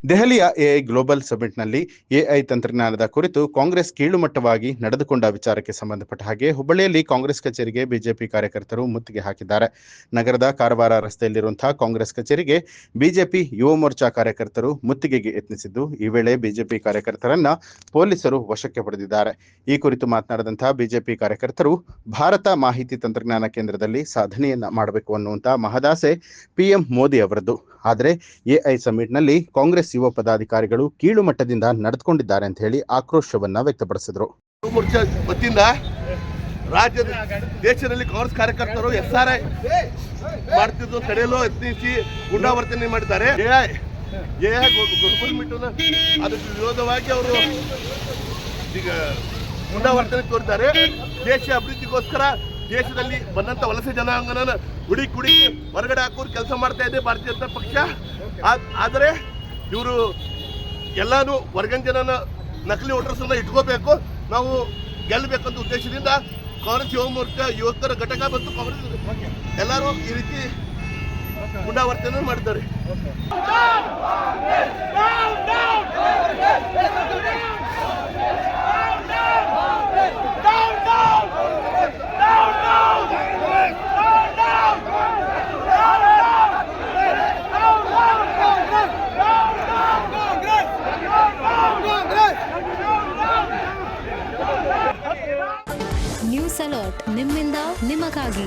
ದೆಹಲಿಯ AI global ಸಮಿಟ್ನಲ್ಲಿ AI ತಂತ್ರಜ್ಞಾನದ ಕುರಿತು ಕಾಂಗ್ರೆಸ್ ಕೀಳುಮಟ್ಟವಾಗಿ ನಡೆದುಕೊಂಡ ವಿಚಾರಕ್ಕೆ ಸಂಬಂಧಪಟ್ಟ ಹಾಗೆ ಹುಬ್ಬಳ್ಳಿಯಲ್ಲಿ ಕಾಂಗ್ರೆಸ್ ಕಚೇರಿಗೆ ಬಿಜೆಪಿ ಕಾರ್ಯಕರ್ತರು ಮುತ್ತಿಗೆ ಹಾಕಿದ್ದಾರೆ. ನಗರದ ಕಾರವಾರ ರಸ್ತೆಯಲ್ಲಿರುವಂತಹ ಕಾಂಗ್ರೆಸ್ ಕಚೇರಿಗೆ ಬಿಜೆಪಿ ಯುವ ಮೋರ್ಚಾ ಕಾರ್ಯಕರ್ತರು ಮುತ್ತಿಗೆಗೆ ಯತ್ನಿಸಿದ್ದು, ಈ ವೇಳೆ ಬಿಜೆಪಿ ಕಾರ್ಯಕರ್ತರನ್ನ ಪೊಲೀಸರು ವಶಕ್ಕೆ ಪಡೆದಿದ್ದಾರೆ. ಈ ಕುರಿತು ಮಾತನಾಡಿದಂತಹ ಬಿಜೆಪಿ ಕಾರ್ಯಕರ್ತರು, ಭಾರತ ಮಾಹಿತಿ ತಂತ್ರಜ್ಞಾನ ಕೇಂದ್ರದಲ್ಲಿ ಸಾಧನೆಯನ್ನ ಮಾಡಬೇಕು ಅನ್ನುವಂತ ಮಹದಾಸೆ ಪಿಎಂ ಮೋದಿ ಅವರದ್ದು. ಆದರೆ ಎಐ ಸಮಿಟ್ನಲ್ಲಿ ಕಾಂಗ್ರೆಸ್ ಯುವ ಪದಾಧಿಕಾರಿಗಳು ಕೀಳು ಮಟ್ಟದಿಂದ ನಡೆದುಕೊಂಡಿದ್ದಾರೆ ಅಂತ ಹೇಳಿ ಆಕ್ರೋಶವನ್ನ ವ್ಯಕ್ತಪಡಿಸಿದರು. ವತಿಯಿಂದ ರಾಜ್ಯದ ದೇಶದಲ್ಲಿ ಕಾಂಗ್ರೆಸ್ ಕಾರ್ಯಕರ್ತರು SRI ಮಾಡ್ತಿದ್ದು ತಡೆಯಲು ಯತ್ನಿಸಿ ಗುಂಡಾವರ್ತನೆ ಮಾಡಿದ್ದಾರೆ. ಅದಕ್ಕೆ ವಿರೋಧವಾಗಿ ಅವರು ಈಗ ಗುಂಡಾವರ್ತನೆ ತೋರಿದ್ದಾರೆ. ದೇಶ ಅಭಿವೃದ್ಧಿಗೋಸ್ಕರ ದೇಶದಲ್ಲಿ ಬಂದಂತ ವಲಸೆ ಜನಾಂಗನ ಹುಡುಕಿ ಹೊರಗಡೆ ಹಾಕೋರು ಕೆಲಸ ಮಾಡ್ತಾ ಇದೆ ಭಾರತೀಯ ಜನತಾ ಪಕ್ಷ. ಆದರೆ ಇವರು ಎಲ್ಲಾನು ವರ್ಗನ್ ಜನನ ನಕಲಿ ವೋಟರ್ಸನ್ನ ಇಟ್ಕೋಬೇಕು, ನಾವು ಗೆಲ್ಲಬೇಕಂತ ಉದ್ದೇಶದಿಂದ ಕಾಂಗ್ರೆಸ್ ಯುವ ಮೋರ್ಚಾ ಯುವಕರ ಘಟಕ ಮತ್ತು ಕಾಂಗ್ರೆಸ್ ಎಲ್ಲರೂ ಈ ರೀತಿ ಗುಂಡಾವರ್ತನೆ ಮಾಡಿದ್ದಾರೆ. ನ್ಯೂಸ್ ಅಲರ್ಟ್ ನಿಮ್ಮಿಂದ ನಿಮಗಾಗಿ.